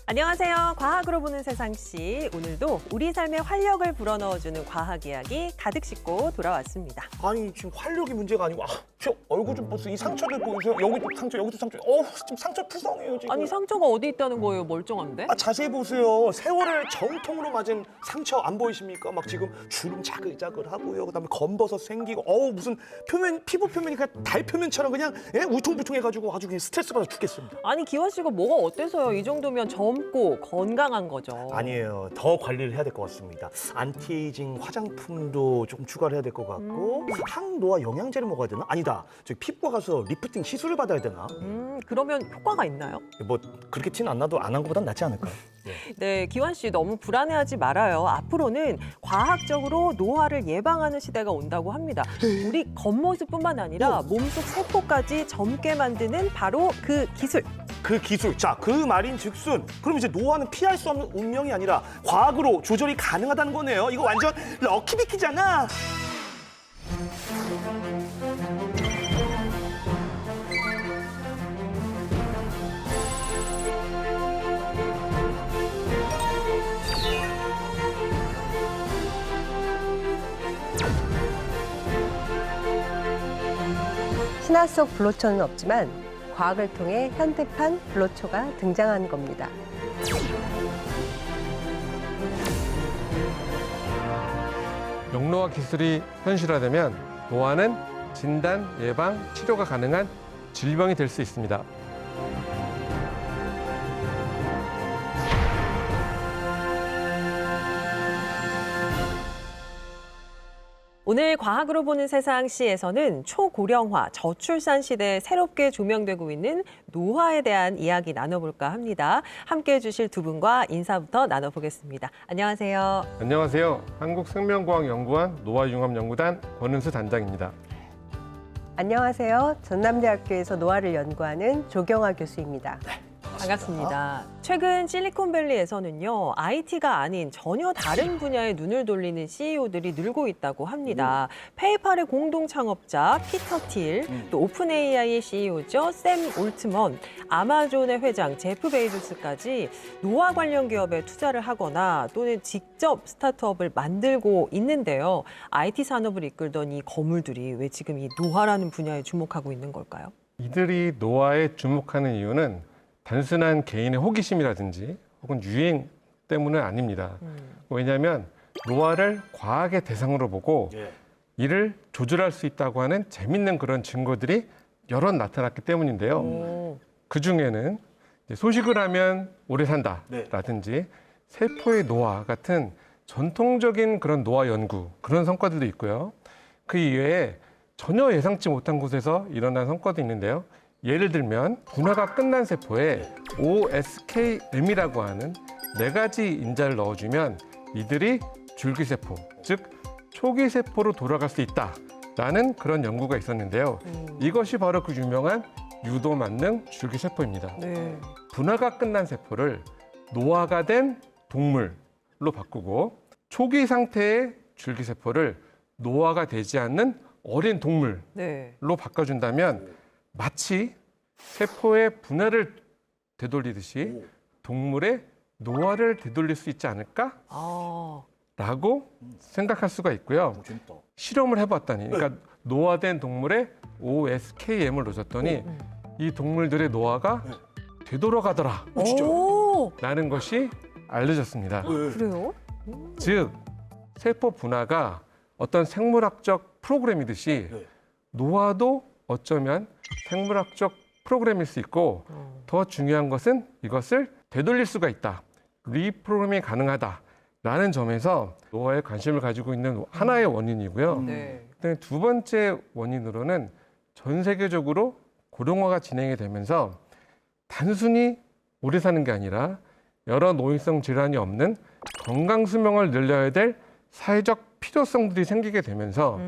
안녕하세요. 과학으로 보는 세상씨. 오늘도 우리 삶에 활력을 불어넣어주는 과학 이야기 가득 싣고 돌아왔습니다. 아니 지금 활력이 문제가 아니고 저 얼굴 좀 보세요. 이 상처들 보이세요? 여기도 상처, 여기도 상처. 지금 상처 푸성해요 지금. 아니 상처가 어디 있다는 거예요? 멀쩡한데? 자세히 보세요. 세월을 정통으로 맞은 상처 안 보이십니까? 막 지금 주름 자글자글하고요. 그다음에 검버섯 생기고 무슨 피부 표면이 그냥 달 표면처럼 그냥 울퉁불퉁해가지고 아주 그냥 스트레스 받아 죽겠습니다. 아니 기환 씨가 뭐가 어때서요? 이 정도면 젊고 건강한 거죠. 아니에요. 더 관리를 해야 될 것 같습니다. 안티에이징 화장품도 조금 추가를 해야 될 것 같고 항노화 영양제를 먹어야 되나? 아니다. 저기 피부과 가서 리프팅 시술을 받아야 되나? 그러면 효과가 있나요? 뭐 그렇게 티는 안 나도 안 한 것보단 낫지 않을까요? 네, 기환 씨 너무 불안해하지 말아요. 앞으로는 과학적으로 노화를 예방하는 시대가 온다고 합니다. 우리 겉모습뿐만 아니라 몸속 세포까지 젊게 만드는 바로 그 기술. 그 기술, 그 말인 즉슨 그럼 이제 노화는 피할 수 없는 운명이 아니라 과학으로 조절이 가능하다는 거네요. 이거 완전 럭키비키잖아. 신화 속 불로초는 없지만 과학을 통해 현대판 불로초가 등장한 겁니다. 영노화 기술이 현실화되면 노화는 진단, 예방, 치료가 가능한 질병이 될 수 있습니다. 오늘 과학으로 보는 세상시에서는 초고령화, 저출산 시대에 새롭게 조명되고 있는 노화에 대한 이야기 나눠볼까 합니다. 함께해 주실 두 분과 인사부터 나눠보겠습니다. 안녕하세요. 안녕하세요. 한국생명과학연구원 노화융합연구단 권은수 단장입니다. 안녕하세요. 전남대학교에서 노화를 연구하는 조경화 교수입니다. 반갑습니다. 최근 실리콘밸리에서는요, IT가 아닌 전혀 다른 분야에 눈을 돌리는 CEO들이 늘고 있다고 합니다. 페이팔의 공동 창업자 피터 틸, 또 오픈AI의 CEO죠, 샘 올트먼, 아마존의 회장 제프 베이조스까지 노화 관련 기업에 투자를 하거나 또는 직접 스타트업을 만들고 있는데요. IT 산업을 이끌던 이 거물들이 왜 지금 이 노화라는 분야에 주목하고 있는 걸까요? 이들이 노화에 주목하는 이유는 단순한 개인의 호기심이라든지 혹은 유행 때문은 아닙니다. 왜냐하면 노화를 과학의 대상으로 보고 이를 조절할 수 있다고 하는 재밌는 그런 증거들이 여러 나타났기 때문인데요. 그중에는 소식을 하면 오래 산다라든지 세포의 노화 같은 전통적인 그런 노화 연구, 그런 성과들도 있고요. 그 이외에 전혀 예상치 못한 곳에서 일어난 성과도 있는데요. 예를 들면 분화가 끝난 세포에 OSKM이라고 하는 4가지 인자를 넣어주면 이들이 줄기세포, 즉 초기 세포로 돌아갈 수 있다라는 그런 연구가 있었는데요. 이것이 바로 그 유명한 유도 만능 줄기세포입니다. 네. 분화가 끝난 세포를 노화가 된 동물로 바꾸고 초기 상태의 줄기세포를 노화가 되지 않는 어린 동물로 바꿔준다면 마치 세포의 분화를 되돌리듯이 동물의 노화를 되돌릴 수 있지 않을까라고 생각할 수가 있고요. 실험을 해봤더니, 그러니까 노화된 동물의 OSKM을 넣어줬더니 이 동물들의 노화가 되돌아가더라. 라는 것이 알려졌습니다. 그래요? 즉, 세포 분화가 어떤 생물학적 프로그램이듯이 노화도 어쩌면 생물학적 프로그램일 수 있고 더 중요한 것은 이것을 되돌릴 수가 있다. 리프로그래밍이 가능하다라는 점에서 노화에 관심을 가지고 있는 하나의 원인이고요. 두 번째 원인으로는 전 세계적으로 고령화가 진행이 되면서 단순히 오래 사는 게 아니라 여러 노인성 질환이 없는 건강 수명을 늘려야 될 사회적 필요성들이 생기게 되면서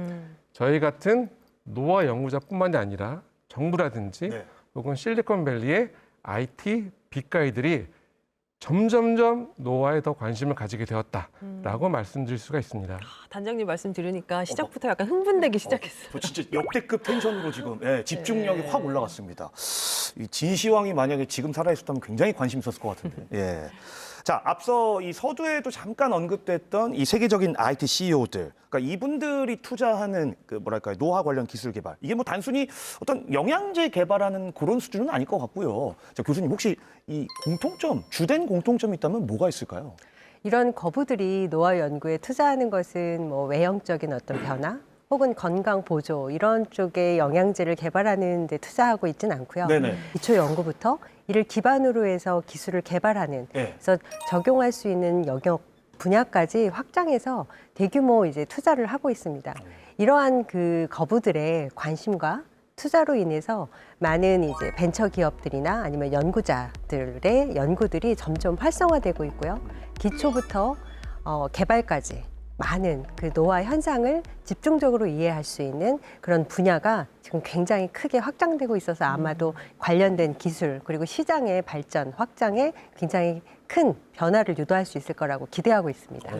저희 같은 노화 연구자뿐만이 아니라 정부라든지 혹은 실리콘밸리의 IT 빅가이들이 점점점 노화에 더 관심을 가지게 되었다라고 말씀드릴 수가 있습니다. 단장님 말씀 들으니까 시작부터 약간 흥분되기 시작했어요. 저 진짜 역대급 텐션으로 지금 집중력이 확 올라갔습니다. 이 진시황이 만약에 지금 살아있었다면 굉장히 관심 있었을 것 같은데. 예. 자, 앞서 이 서두에도 잠깐 언급됐던 이 세계적인 IT CEO들, 그러니까 이분들이 투자하는 그 뭐랄까요, 노화 관련 기술 개발. 이게 뭐 단순히 어떤 영양제 개발하는 그런 수준은 아닐 것 같고요. 자, 교수님 혹시 이 공통점, 주된 공통점이 있다면 뭐가 있을까요? 이런 거부들이 노화 연구에 투자하는 것은 뭐 외형적인 어떤 변화 혹은 건강 보조 이런 쪽의 영양제를 개발하는 데 투자하고 있지는 않고요. 네네. 기초 연구부터 이를 기반으로 해서 기술을 개발하는 네. 그래서 적용할 수 있는 영역 분야까지 확장해서 대규모 이제 투자를 하고 있습니다. 이러한 그 거부들의 관심과 투자로 인해서 많은 이제 벤처 기업들이나 아니면 연구자들의 연구들이 점점 활성화되고 있고요. 기초부터 개발까지 많은 그 노화 현상을 집중적으로 이해할 수 있는 그런 분야가 지금 굉장히 크게 확장되고 있어서 아마도 관련된 기술 그리고 시장의 발전, 확장에 굉장히 큰 변화를 유도할 수 있을 거라고 기대하고 있습니다.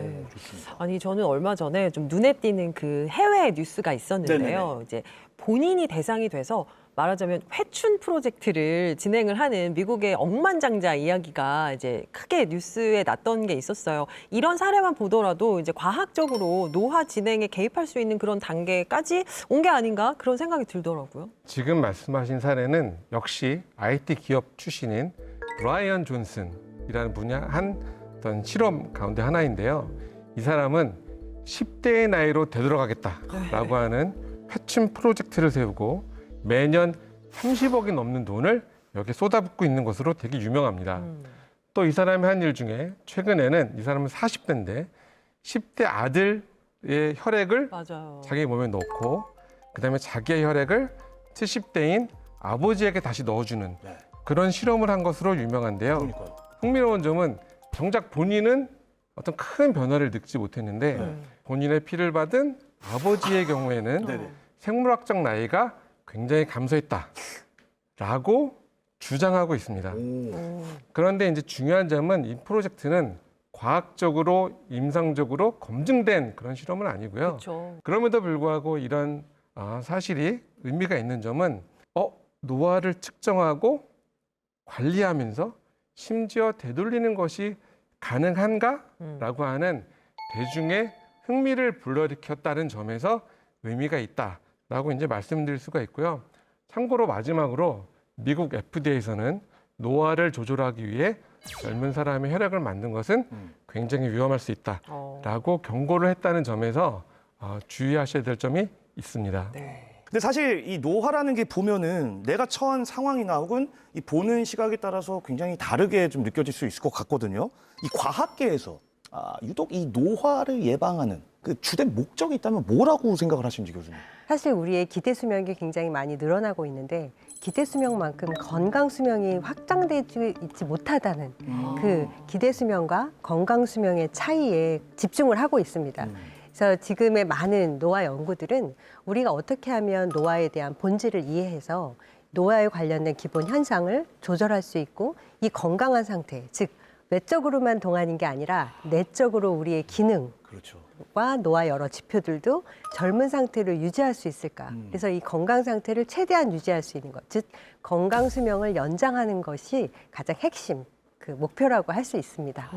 아니 저는 얼마 전에 좀 눈에 띄는 그 해외 뉴스가 있었는데요. 네네네. 이제 본인이 대상이 돼서 말하자면 회춘 프로젝트를 진행을 하는 미국의 억만장자 이야기가 이제 크게 뉴스에 났던 게 있었어요. 이런 사례만 보더라도 이제 과학적으로 노화 진행에 개입할 수 있는 그런 단계까지 온 게 아닌가 그런 생각이 들더라고요. 지금 말씀하신 사례는 역시 IT 기업 출신인 브라이언 존슨이라는 분야 한 어떤 실험 가운데 하나인데요. 이 사람은 10대의 나이로 되돌아가겠다라고 하는 회춘 프로젝트를 세우고 매년 30억이 넘는 돈을 여기에 쏟아붓고 있는 것으로 되게 유명합니다. 또 이 사람이 한 일 중에 최근에는 이 사람은 40대인데 10대 아들의 혈액을 맞아요. 자기 몸에 넣고 그다음에 자기의 혈액을 70대인 아버지에게 다시 넣어주는 네. 그런 실험을 한 것으로 유명한데요. 그러니까요. 흥미로운 점은 정작 본인은 어떤 큰 변화를 느끼지 못했는데 본인의 피를 받은 아버지의 경우에는 네네. 생물학적 나이가 굉장히 감소했다라고 주장하고 있습니다. 그런데 이제 중요한 점은 이 프로젝트는 과학적으로 임상적으로 검증된 그런 실험은 아니고요. 그렇죠. 그럼에도 불구하고 이런 사실이 의미가 있는 점은 노화를 측정하고 관리하면서 심지어 되돌리는 것이 가능한가라고 하는 대중의 흥미를 불러일으켰다는 점에서 의미가 있다라고 이제 말씀드릴 수가 있고요. 참고로 마지막으로 미국 FDA에서는 노화를 조절하기 위해 젊은 사람의 혈액을 만든 것은 굉장히 위험할 수 있다라고 경고를 했다는 점에서 주의하셔야 될 점이 있습니다. 근데 사실 이 노화라는 게 보면은 내가 처한 상황이나 혹은 이 보는 시각에 따라서 굉장히 다르게 좀 느껴질 수 있을 것 같거든요. 이 과학계에서 유독 이 노화를 예방하는 그 주된 목적이 있다면 뭐라고 생각을 하시는지 교수님? 사실 우리의 기대 수명이 굉장히 많이 늘어나고 있는데 기대 수명만큼 건강 수명이 확장되지 있지 못하다는 그 기대 수명과 건강 수명의 차이에 집중을 하고 있습니다. 그래서 지금의 많은 노화 연구들은 우리가 어떻게 하면 노화에 대한 본질을 이해해서 노화에 관련된 기본 현상을 조절할 수 있고 이 건강한 상태, 즉 외적으로만 동안인 게 아니라 내적으로 우리의 기능 그렇죠. 과 노화 여러 지표들도 젊은 상태를 유지할 수 있을까? 그래서 이 건강 상태를 최대한 유지할 수 있는 것, 즉 건강 수명을 연장하는 것이 가장 핵심 그 목표라고 할 수 있습니다.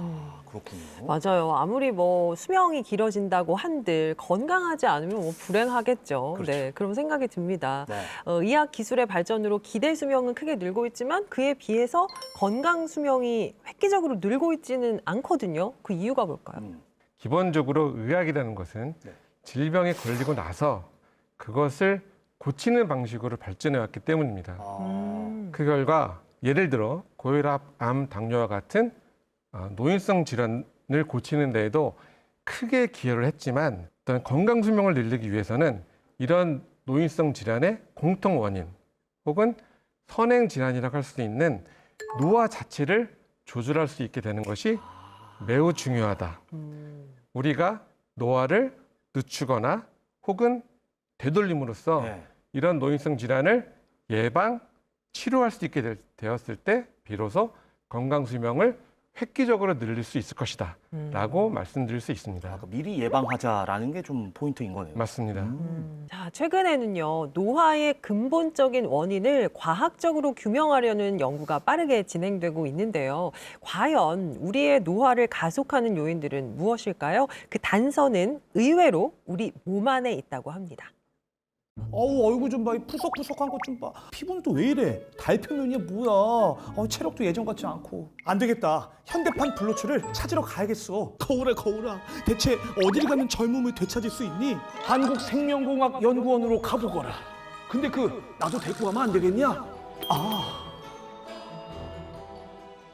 그렇군요. 맞아요. 아무리 뭐 수명이 길어진다고 한들 건강하지 않으면 뭐 불행하겠죠. 그렇죠. 네, 그런 생각이 듭니다. 네. 의학 기술의 발전으로 기대 수명은 크게 늘고 있지만 그에 비해서 건강 수명이 획기적으로 늘고 있지는 않거든요. 그 이유가 뭘까요? 기본적으로 의학이라는 것은 네. 질병에 걸리고 나서 그것을 고치는 방식으로 발전해 왔기 때문입니다. 그 결과 예를 들어 고혈압, 암, 당뇨와 같은 노인성 질환을 고치는 데에도 크게 기여를 했지만 어떤 건강 수명을 늘리기 위해서는 이런 노인성 질환의 공통 원인 혹은 선행 질환이라고 할 수 있는 노화 자체를 조절할 수 있게 되는 것이 매우 중요하다. 우리가 노화를 늦추거나 혹은 되돌림으로써 네. 이런 노인성 질환을 예방, 치료할 수 있게 되었을 때 비로소 건강 수명을 획기적으로 늘릴 수 있을 것이다 라고 말씀드릴 수 있습니다. 그러니까 미리 예방하자라는 게 좀 포인트인 거네요. 맞습니다. 자, 최근에는요, 노화의 근본적인 원인을 과학적으로 규명하려는 연구가 빠르게 진행되고 있는데요. 과연 우리의 노화를 가속하는 요인들은 무엇일까요? 그 단서는 의외로 우리 몸 안에 있다고 합니다. 어우, 얼굴 좀 봐. 이 푸석푸석한 것 좀 봐. 피부는 또 왜 이래? 달표면이 뭐야? 체력도 예전 같지 않고. 안 되겠다. 현대판 블루초를 찾으러 가야겠어. 거울아. 대체 어디를 가면 젊음을 되찾을 수 있니? 한국생명공학연구원으로 가보거라. 근데 나도 데리고 가면 안 되겠냐?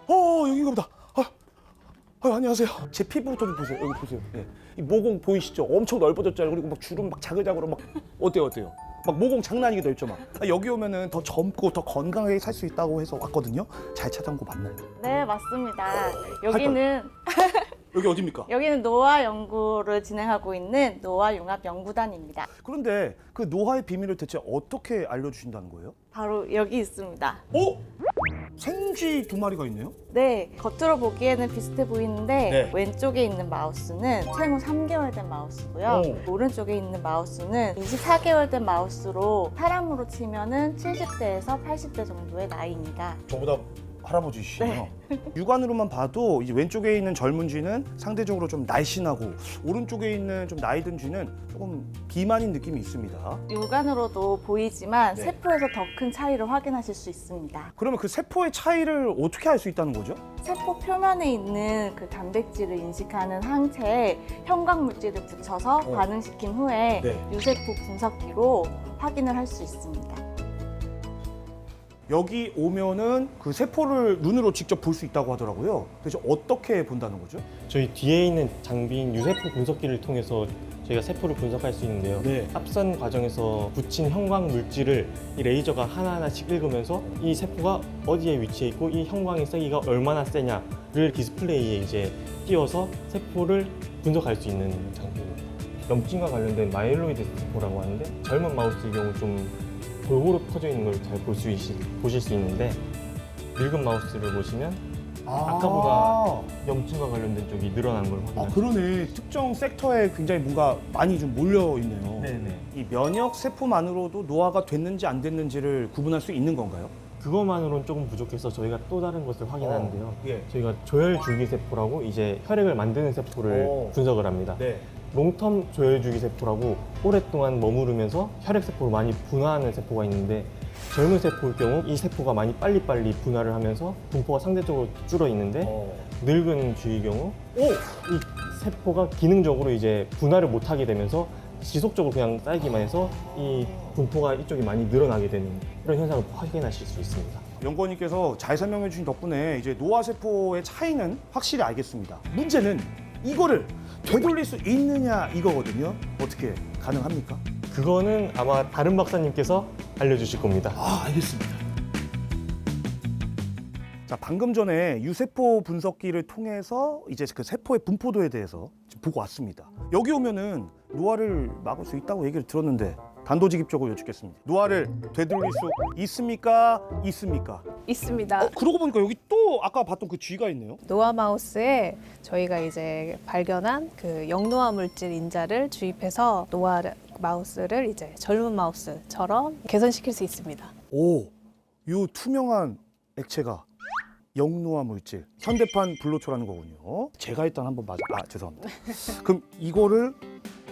여긴가 보다. 안녕하세요. 제 피부부터 좀 보세요. 여기 보세요. 예. 이 모공 보이시죠? 엄청 넓어졌잖아요. 그리고 막 주름 막 자글자글로 막 어때요? 막 모공 장난 아니게 넓죠, 막. 여기 오면은 더 젊고 더 건강하게 살 수 있다고 해서 왔거든요. 잘 찾아온 거 맞나요? 네, 맞습니다. 여기는 여기 어디입니까? 여기는 노화 연구를 진행하고 있는 노화융합연구단입니다. 그런데 그 노화의 비밀을 대체 어떻게 알려주신다는 거예요? 바로 여기 있습니다. 생쥐 2마리가 있네요? 네, 겉으로 보기에는 비슷해 보이는데 네. 왼쪽에 있는 마우스는 생후 3개월 된 마우스고요. 오른쪽에 있는 마우스는 24개월 된 마우스로 사람으로 치면은 70대에서 80대 정도의 나이입니다. 저보다 할아버지시네요. 육안으로만 봐도 이제 왼쪽에 있는 젊은 쥐는 상대적으로 좀 날씬하고 오른쪽에 있는 좀 나이 든 쥐는 조금 비만인 느낌이 있습니다. 육안으로도 보이지만 네. 세포에서 더 큰 차이를 확인하실 수 있습니다. 그러면 그 세포의 차이를 어떻게 알 수 있다는 거죠? 세포 표면에 있는 그 단백질을 인식하는 항체에 형광 물질을 붙여서 반응시킨 후에 네. 유세포 분석기로 확인을 할 수 있습니다. 여기 오면은 그 세포를 눈으로 직접 볼 수 있다고 하더라고요. 대체 어떻게 본다는 거죠? 저희 뒤에 있는 장비인 유세포 분석기를 통해서 저희가 세포를 분석할 수 있는데요. 네. 합선 과정에서 붙인 형광 물질을 이 레이저가 하나하나씩 읽으면서 이 세포가 어디에 위치해 있고 이 형광의 세기가 얼마나 세냐를 디스플레이에 이제 띄워서 세포를 분석할 수 있는 장비입니다. 염증과 관련된 마일로이드 세포라고 하는데 젊은 마우스의 경우 좀 골고루 퍼져 있는 걸 잘 보실 수 있는데 늙은 마우스를 보시면 아까보다 염증과 관련된 쪽이 늘어나는 걸 확인할 수 그러네. 특정 섹터에 굉장히 뭔가 많이 좀 몰려 있네요. 네네. 이 면역 세포만으로도 노화가 됐는지 안 됐는지를 구분할 수 있는 건가요? 그것만으로는 조금 부족해서 저희가 또 다른 것을 확인하는데요. 예. 저희가 조혈줄기세포라고 이제 혈액을 만드는 세포를 분석을 합니다. 네. 롱텀 조혈줄기세포라고 오랫동안 머무르면서 혈액세포를 많이 분화하는 세포가 있는데 젊은 세포일 경우 이 세포가 많이 빨리빨리 분화를 하면서 분포가 상대적으로 줄어 있는데 늙은 쥐의 경우 이 세포가 기능적으로 이제 분화를 못하게 되면서 지속적으로 그냥 쌓이기만 해서 이 분포가 이쪽이 많이 늘어나게 되는 이런 현상을 확인하실 수 있습니다. 연구원님께서 잘 설명해 주신 덕분에 이제 노화세포의 차이는 확실히 알겠습니다. 문제는 이거를 되돌릴 수 있느냐 이거거든요. 어떻게 가능합니까? 그거는 아마 다른 박사님께서 알려주실 겁니다. 알겠습니다. 자, 방금 전에 유세포 분석기를 통해서 이제 그 세포의 분포도에 대해서 지금 보고 왔습니다. 여기 오면은 노화를 막을 수 있다고 얘기를 들었는데 단도직입적으로 여쭙겠습니다. 노화를 되돌릴 수 있습니까? 있습니다. 그러고 보니까 여기 또 아까 봤던 그 쥐가 있네요. 노화 마우스에 저희가 이제 발견한 그 영노화 물질 인자를 주입해서 노화 마우스를 이제 젊은 마우스처럼 개선시킬 수 있습니다. 요 투명한 액체가 영노화 물질, 현대판 블루초라는 거군요. 제가 일단 한번 죄송합니다. 그럼 이거를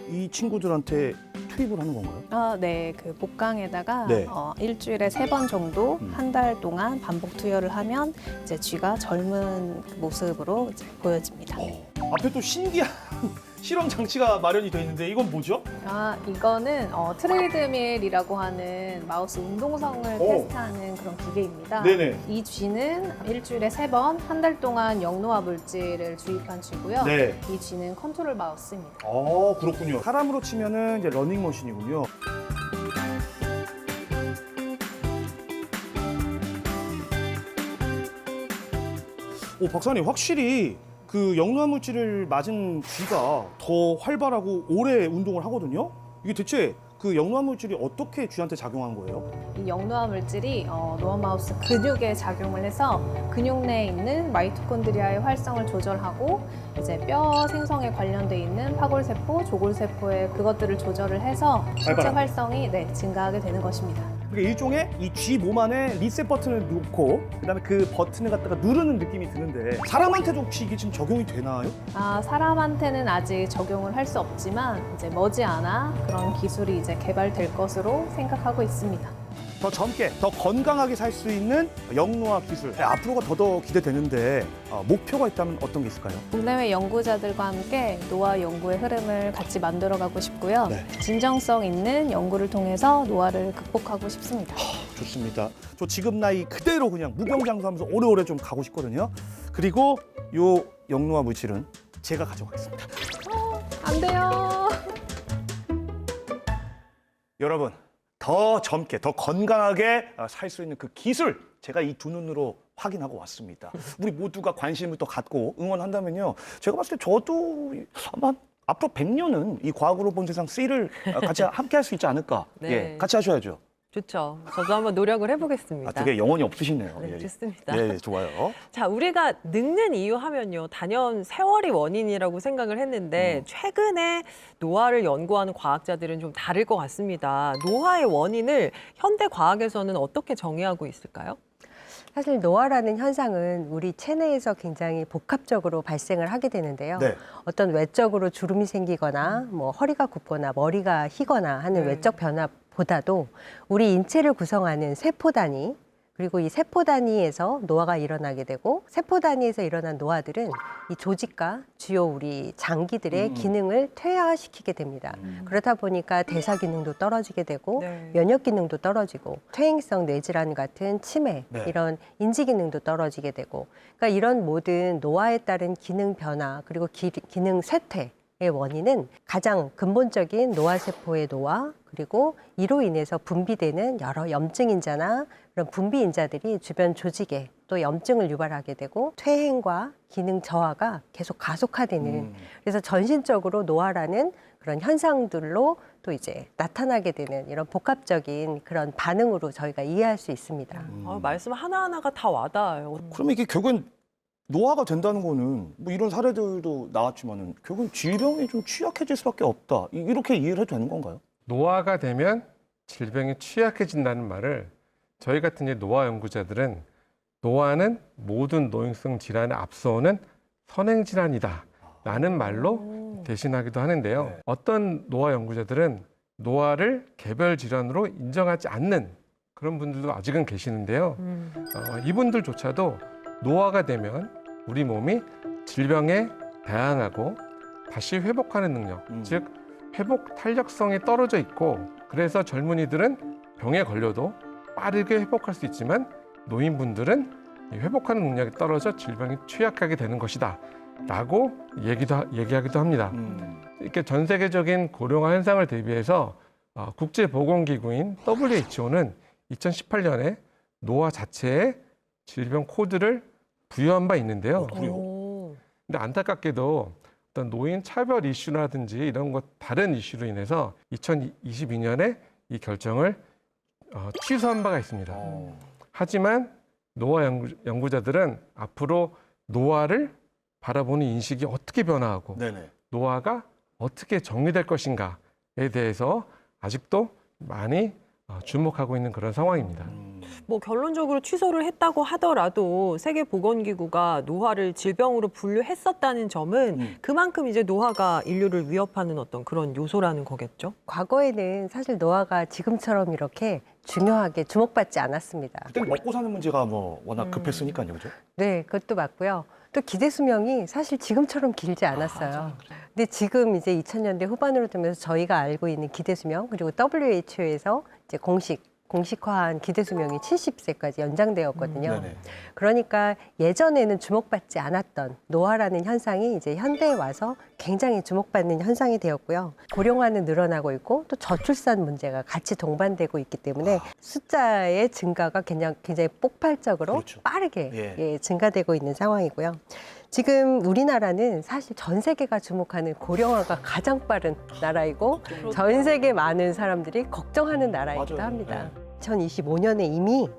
이 친구들한테 투입을 하는 건가요? 네, 그 목강에다가 네. 일주일에 3번 정도 한 달 동안 반복 투여를 하면 이제 쥐가 젊은 모습으로 이제 보여집니다. 앞에 또 신기한 실험 장치가 마련이 돼 있는데 이건 뭐죠? 이거는 트레이드밀이라고 하는 마우스 운동성을 테스트하는 그런 기계입니다. 네네. 이 쥐는 일주일에 3번 한 달 동안 영노화 물질을 주입한 쥐고요. 네. 이 쥐는 컨트롤 마우스입니다. 그렇군요. 사람으로 치면은 이제 러닝머신이군요. 박사님, 확실히 그 영노화 물질을 맞은 쥐가 더 활발하고 오래 운동을 하거든요. 이게 대체 그 영노화 물질이 어떻게 쥐한테 작용한 거예요? 이 영노화 물질이 노화 마우스 근육에 작용을 해서 근육 내에 있는 마이토콘드리아의 활성을 조절하고 이제 뼈 생성에 관련돼 있는 파골세포, 조골세포의 그것들을 조절을 해서 신체 발발하게. 활성이 증가하게 되는 것입니다. 그러니까 일종의 이 쥐 몸 안에 리셋 버튼을 놓고 그다음에 그 버튼을 갖다가 누르는 느낌이 드는데 사람한테도 혹시 이게 지금 적용이 되나요? 사람한테는 아직 적용을 할 수 없지만 이제 머지않아 그런 기술이 이제 개발될 것으로 생각하고 있습니다. 더 젊게, 더 건강하게 살 수 있는 영노화 기술. 앞으로가 더더 기대되는데 목표가 있다면 어떤 게 있을까요? 국내외 연구자들과 함께 노화 연구의 흐름을 같이 만들어가고 싶고요. 네. 진정성 있는 연구를 통해서 노화를 극복하고 싶습니다. 좋습니다. 저 지금 나이 그대로 그냥 무병장수하면서 오래오래 좀 가고 싶거든요. 그리고 요 영노화 물질은 제가 가져가겠습니다. 안 돼요. 여러분, 더 젊게, 더 건강하게 살 수 있는 그 기술 제가 이 두 눈으로 확인하고 왔습니다. 우리 모두가 관심을 또 갖고 응원한다면요. 제가 봤을 때 저도 아마 앞으로 100년은 이 과학으로 본 세상 3를 같이 함께 할 수 있지 않을까. 네. 예, 같이 하셔야죠. 좋죠. 저도 한번 노력을 해보겠습니다. 되게 영혼이 없으시네요. 네, 예. 좋습니다. 예, 좋아요. 자, 우리가 늙는 이유 하면요. 단연 세월이 원인이라고 생각을 했는데 최근에 노화를 연구하는 과학자들은 좀 다를 것 같습니다. 노화의 원인을 현대 과학에서는 어떻게 정의하고 있을까요? 사실 노화라는 현상은 우리 체내에서 굉장히 복합적으로 발생을 하게 되는데요. 네. 어떤 외적으로 주름이 생기거나 뭐 허리가 굽거나 머리가 희거나 하는 네. 외적 변화보다도 우리 인체를 구성하는 세포 단위 그리고 이 세포 단위에서 노화가 일어나게 되고 세포 단위에서 일어난 노화들은 이 조직과 주요 우리 장기들의 기능을 퇴화시키게 됩니다. 그러다 보니까 대사 기능도 떨어지게 되고 네. 면역 기능도 떨어지고 퇴행성 뇌질환 같은 치매 네. 이런 인지 기능도 떨어지게 되고 그러니까 이런 모든 노화에 따른 기능 변화 그리고 기능 쇠퇴 의 원인은 가장 근본적인 노화세포의 노화 그리고 이로 인해서 분비되는 여러 염증인자나 그런 분비인자들이 주변 조직에 또 염증을 유발하게 되고 퇴행과 기능 저하가 계속 가속화되는 그래서 전신적으로 노화라는 그런 현상들로 또 이제 나타나게 되는 이런 복합적인 그런 반응으로 저희가 이해할 수 있습니다. 말씀 하나하나가 다 와닿아요. 그러면 이게 결국엔 노화가 된다는 거는 뭐 이런 사례들도 나왔지만은 결국은 질병에 좀 취약해질 수밖에 없다. 이렇게 이해를 해도 되는 건가요? 노화가 되면 질병에 취약해진다는 말을 저희 같은 이제 노화 연구자들은 노화는 모든 노인성 질환에 앞서오는 선행 질환이다라는 말로 대신하기도 하는데요. 네. 어떤 노화 연구자들은 노화를 개별 질환으로 인정하지 않는 그런 분들도 아직은 계시는데요. 이분들조차도 노화가 되면 우리 몸이 질병에 대항하고 다시 회복하는 능력, 즉 회복 탄력성이 떨어져 있고 그래서 젊은이들은 병에 걸려도 빠르게 회복할 수 있지만 노인분들은 이 회복하는 능력이 떨어져 질병에 취약하게 되는 것이다 라고 얘기하기도 합니다. 이렇게 전 세계적인 고령화 현상을 대비해서 국제보건기구인 WHO는 2018년에 노화 자체에 질병 코드를 부여한 바 있는데요. 근데 안타깝게도 어떤 노인 차별 이슈라든지 이런 것 다른 이슈로 인해서 2022년에 이 결정을 취소한 바가 있습니다. 하지만 노화 연구자들은 앞으로 노화를 바라보는 인식이 어떻게 변화하고 네네. 노화가 어떻게 정리될 것인가에 대해서 아직도 많이 주목하고 있는 그런 상황입니다. 뭐 결론적으로 취소를 했다고 하더라도 세계보건기구가 노화를 질병으로 분류했었다는 점은 그만큼 이제 노화가 인류를 위협하는 어떤 그런 요소라는 거겠죠? 과거에는 사실 노화가 지금처럼 이렇게 중요하게 주목받지 않았습니다. 그때는 먹고 사는 문제가 뭐 워낙 급했으니까요, 그죠? 네, 그것도 맞고요. 또 기대 수명이 사실 지금처럼 길지 않았어요. 근데 지금 이제 2000년대 후반으로 되면서 저희가 알고 있는 기대 수명 그리고 WHO에서 이제 공식화한 기대 수명이 70세까지 연장되었거든요. 네네. 그러니까 예전에는 주목받지 않았던 노화라는 현상이 이제 현대에 와서 굉장히 주목받는 현상이 되었고요. 고령화는 늘어나고 있고 또 저출산 문제가 같이 동반되고 있기 때문에 숫자의 증가가 굉장히 폭발적으로 그렇죠. 빠르게 예. 증가되고 있는 상황이고요. 지금 우리나라는 사실 전 세계가 주목하는 고령화가 가장 빠른 나라이고 전 세계 많은 사람들이 걱정하는 나라이기도 맞아요. 합니다. 2025년에 이미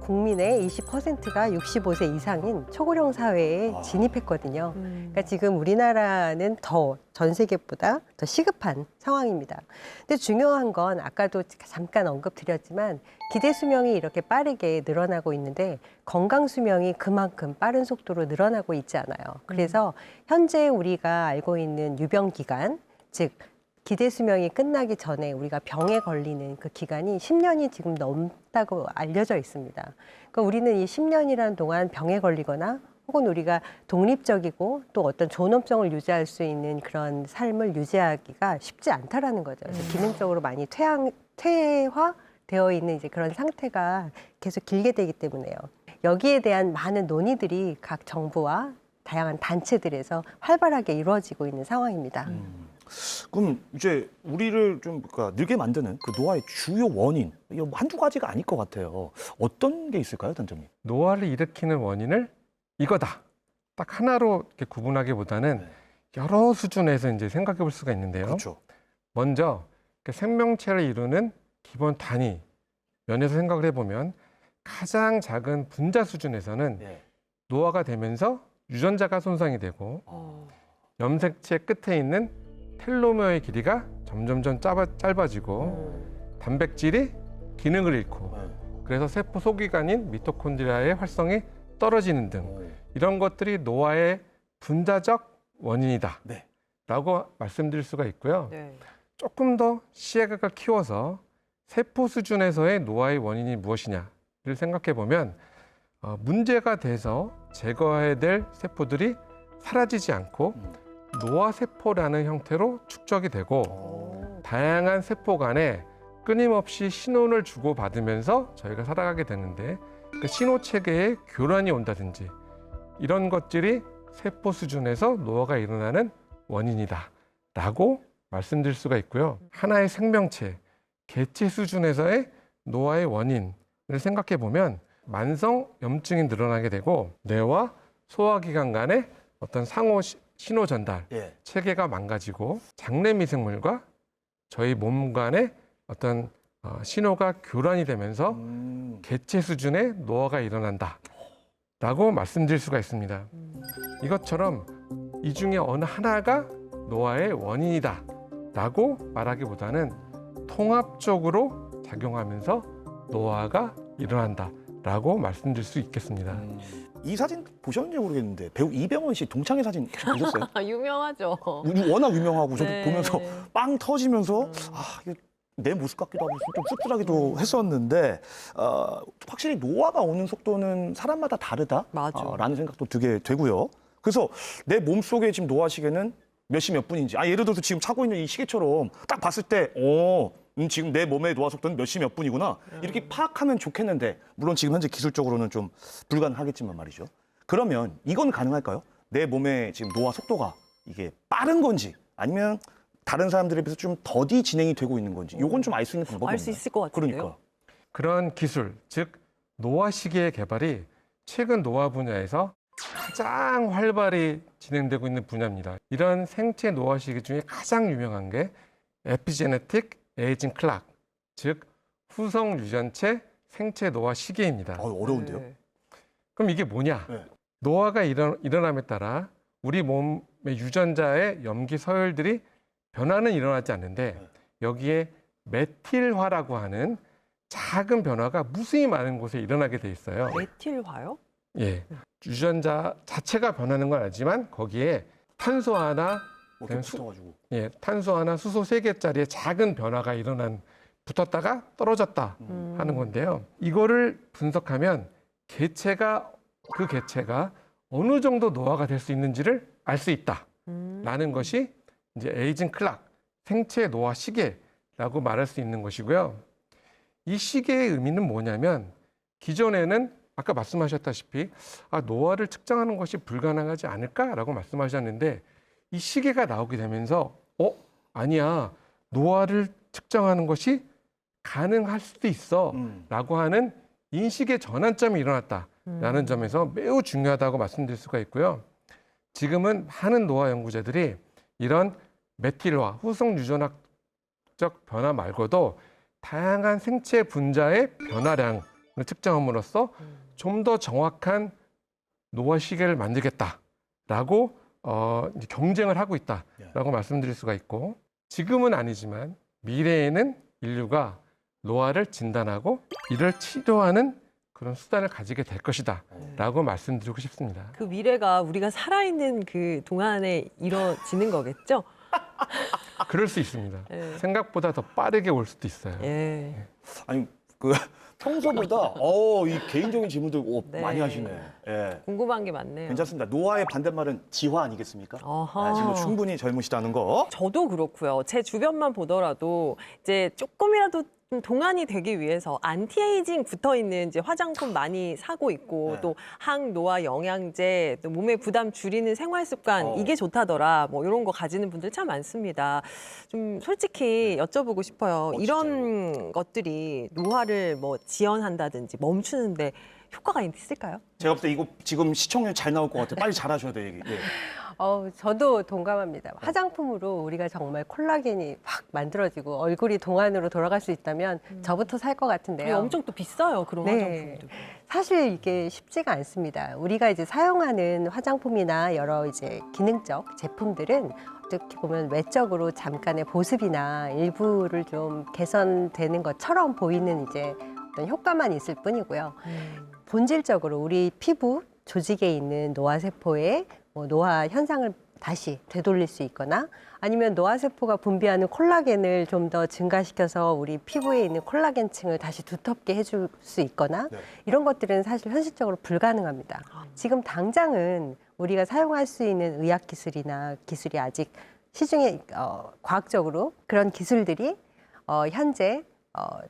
국민의 20%가 65세 이상인 초고령 사회에 진입했거든요. 그러니까 지금 우리나라는 더 전 세계보다 더 시급한 상황입니다. 근데 중요한 건 아까도 잠깐 언급드렸지만 기대 수명이 이렇게 빠르게 늘어나고 있는데 건강 수명이 그만큼 빠른 속도로 늘어나고 있지 않아요. 그래서 현재 우리가 알고 있는 유병 기간, 즉 기대 수명이 끝나기 전에 우리가 병에 걸리는 그 기간이 10년이 지금 넘다고 알려져 있습니다. 그러니까 우리는 이 10년이라는 동안 병에 걸리거나 혹은 우리가 독립적이고 또 어떤 존엄성을 유지할 수 있는 그런 삶을 유지하기가 쉽지 않다라는 거죠. 그래서 기능적으로 많이 퇴화되어 있는 이제 그런 상태가 계속 길게 되기 때문에요. 여기에 대한 많은 논의들이 각 정부와 다양한 단체들에서 활발하게 이루어지고 있는 상황입니다. 그럼 이제 우리를 좀 그러니까 늙게 만드는 그 노화의 주요 원인 이거 한두 가지가 아닐 것 같아요. 어떤 게 있을까요, 단장님? 노화를 일으키는 원인을 이거다. 딱 하나로 이렇게 구분하기보다는 여러 수준에서 이제 생각해 볼 수가 있는데요. 그렇죠. 먼저 생명체를 이루는 기본 단위 면에서 생각을 해보면 가장 작은 분자 수준에서는 네. 노화가 되면서 유전자가 손상이 되고 염색체 끝에 있는 텔로메어의 길이가 점점점 짧아지고 단백질이 기능을 잃고 그래서 세포 소기관인 미토콘드리아의 활성이 떨어지는 등 이런 것들이 노화의 분자적 원인이다 네. 라고 말씀드릴 수가 있고요. 네. 조금 더 시야각을 키워서 세포 수준에서의 노화의 원인이 무엇이냐를 생각해 보면 문제가 돼서 제거해야 될 세포들이 사라지지 않고 노화세포라는 형태로 축적이 되고 다양한 세포 간에 끊임없이 신호를 주고받으면서 저희가 살아가게 되는데 그 신호 체계에 교란이 온다든지 이런 것들이 세포 수준에서 노화가 일어나는 원인이다 라고 말씀드릴 수가 있고요. 하나의 생명체, 개체 수준에서의 노화의 원인을 생각해 보면 만성 염증이 늘어나게 되고 뇌와 소화기관 간의 어떤 상호 신호 전달 예. 체계가 망가지고 장내 미생물과 저희 몸 간의 어떤 신호가 교란이 되면서 개체 수준의 노화가 일어난다 라고 말씀드릴 수가 있습니다. 이것처럼 이 중에 어느 하나가 노화의 원인이다 라고 말하기보다는 통합적으로 작용하면서 노화가 일어난다 라고 말씀드릴 수 있겠습니다. 이 사진 보셨는지 모르겠는데 배우 이병헌 씨 동창회 사진 혹시 보셨어요? 유명하죠. 워낙 유명하고 저도 네. 보면서 빵 터지면서 이거 내 모습 같기도 하고 좀 씁쓸하기도 했었는데 확실히 노화가 오는 속도는 사람마다 다르다 맞아. 라는 생각도 들게 되고요. 그래서 내 몸속에 지금 노화 시계는 몇 시 몇 분인지 예를 들어서 지금 차고 있는 이 시계처럼 딱 봤을 때 지금 내 몸의 노화 속도는 몇 시 몇 분이구나 이렇게 파악하면 좋겠는데 물론 지금 현재 기술적으로는 좀 불가능하겠지만 말이죠. 그러면 이건 가능할까요? 내 몸의 지금 노화 속도가 이게 빠른 건지 아니면 다른 사람들에 비해서 좀 더디 진행이 되고 있는 건지 이건 좀 알 수 있는 방법이 알 수 없나요? 있을 것 같은데요. 그러니까. 그런 기술, 즉 노화 시계의 개발이 최근 노화 분야에서 가장 활발히 진행되고 있는 분야입니다. 이런 생체 노화 시계 중에 가장 유명한 게 에피제네틱 에이징 클락, 즉 후성 유전체 생체 노화 시계입니다. 어려운데요? 네. 그럼 이게 뭐냐? 네. 노화가 일어남에 따라 우리 몸의 유전자의 염기 서열들이 변화는 일어나지 않는데 여기에 메틸화라고 하는 작은 변화가 무수히 많은 곳에 일어나게 돼 있어요. 메틸화요? 예, 유전자 자체가 변하는 건 아니지만 거기에 탄소 하나, 이렇게 붙어가지고. 탄소 하나, 수소 3개짜리의 작은 변화가 붙었다가 떨어졌다 하는 건데요. 이거를 분석하면 그 개체가 어느 정도 노화가 될 수 있는지를 알 수 있다라는 것이 이제 에이징 클락, 생체 노화 시계라고 말할 수 있는 것이고요. 이 시계의 의미는 뭐냐면 기존에는 아까 말씀하셨다시피 노화를 측정하는 것이 불가능하지 않을까라고 말씀하셨는데 이 시계가 나오게 되면서 아니야, 노화를 측정하는 것이 가능할 수도 있어 라고 하는 인식의 전환점이 일어났다라는 점에서 매우 중요하다고 말씀드릴 수가 있고요. 지금은 많은 노화 연구자들이 이런 메틸화, 후성 유전학적 변화 말고도 다양한 생체 분자의 변화량을 측정함으로써 좀 더 정확한 노화 시계를 만들겠다라고 이제 경쟁을 하고 있다라고 말씀드릴 수가 있고, 지금은 아니지만 미래에는 인류가 노화를 진단하고 이를 치료하는 그런 수단을 가지게 될 것이다라고 말씀드리고 싶습니다. 그 미래가 우리가 살아있는 그 동안에 이루어지는 거겠죠? 그럴 수 있습니다. 예. 생각보다 더 빠르게 올 수도 있어요. 예. 아니 그 평소보다 이 개인적인 질문들 네. 많이 하시네. 예. 궁금한 게 많네요. 괜찮습니다. 노화의 반대말은 지화 아니겠습니까? 어허. 지금 충분히 젊으시다는 거. 저도 그렇고요. 제 주변만 보더라도 이제 조금이라도 좀 동안이 되기 위해서 안티에이징 붙어 있는 이제 화장품 많이 사고 있고 네. 또 항노화 영양제, 또 몸의 부담 줄이는 생활 습관 이게 좋다더라. 뭐 이런 거 가지는 분들 참 많습니다. 좀 솔직히 여쭤보고 싶어요. 이런 것들이 노화를 뭐 지연한다든지 멈추는데 효과가 있을까요? 제가 볼 때 이거 지금 시청률 잘 나올 것 같아요. 빨리 잘하셔야 돼요. 얘기. 예. 저도 동감합니다. 화장품으로 우리가 정말 콜라겐이 확 만들어지고 얼굴이 동안으로 돌아갈 수 있다면 저부터 살 것 같은데요. 엄청 또 비싸요. 그런 네. 화장품도. 사실 이게 쉽지가 않습니다. 우리가 이제 사용하는 화장품이나 여러 이제 기능적 제품들은 어떻게 보면 외적으로 잠깐의 보습이나 일부를 좀 개선되는 것처럼 보이는 이제 어떤 효과만 있을 뿐이고요. 본질적으로 우리 피부 조직에 있는 노화세포의 노화 현상을 다시 되돌릴 수 있거나 아니면 노화세포가 분비하는 콜라겐을 좀 더 증가시켜서 우리 피부에 있는 콜라겐층을 다시 두텁게 해줄 수 있거나 네. 이런 것들은 사실 현실적으로 불가능합니다. 지금 당장은 우리가 사용할 수 있는 의학기술이나 기술이 아직 시중에 과학적으로 그런 기술들이 현재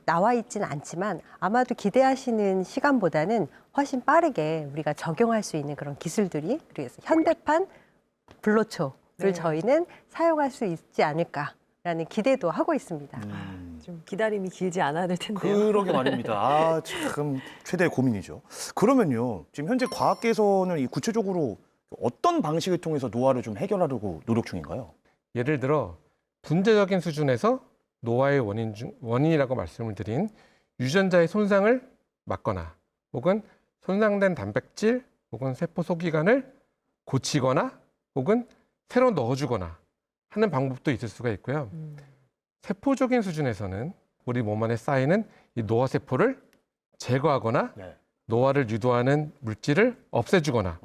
나와 있지는 않지만 아마도 기대하시는 시간보다는 훨씬 빠르게 우리가 적용할 수 있는 그런 기술들이 그래서 현대판 불로초를 네. 저희는 사용할 수 있지 않을까라는 기대도 하고 있습니다. 좀 기다림이 길지 않아야 될 텐데요. 그러게 말입니다. 참 최대의 고민이죠. 그러면요, 지금 현재 과학계에서는 이 구체적으로 어떤 방식을 통해서 노화를 좀 해결하려고 노력 중인가요? 예를 들어 분자적인 수준에서 노화의 원인이라고 말씀을 드린 유전자의 손상을 막거나 혹은 손상된 단백질 혹은 세포 소기관을 고치거나 혹은 새로 넣어주거나 하는 방법도 있을 수가 있고요. 세포적인 수준에서는 우리 몸 안에 쌓이는 이 노화세포를 제거하거나 네. 노화를 유도하는 물질을 없애주거나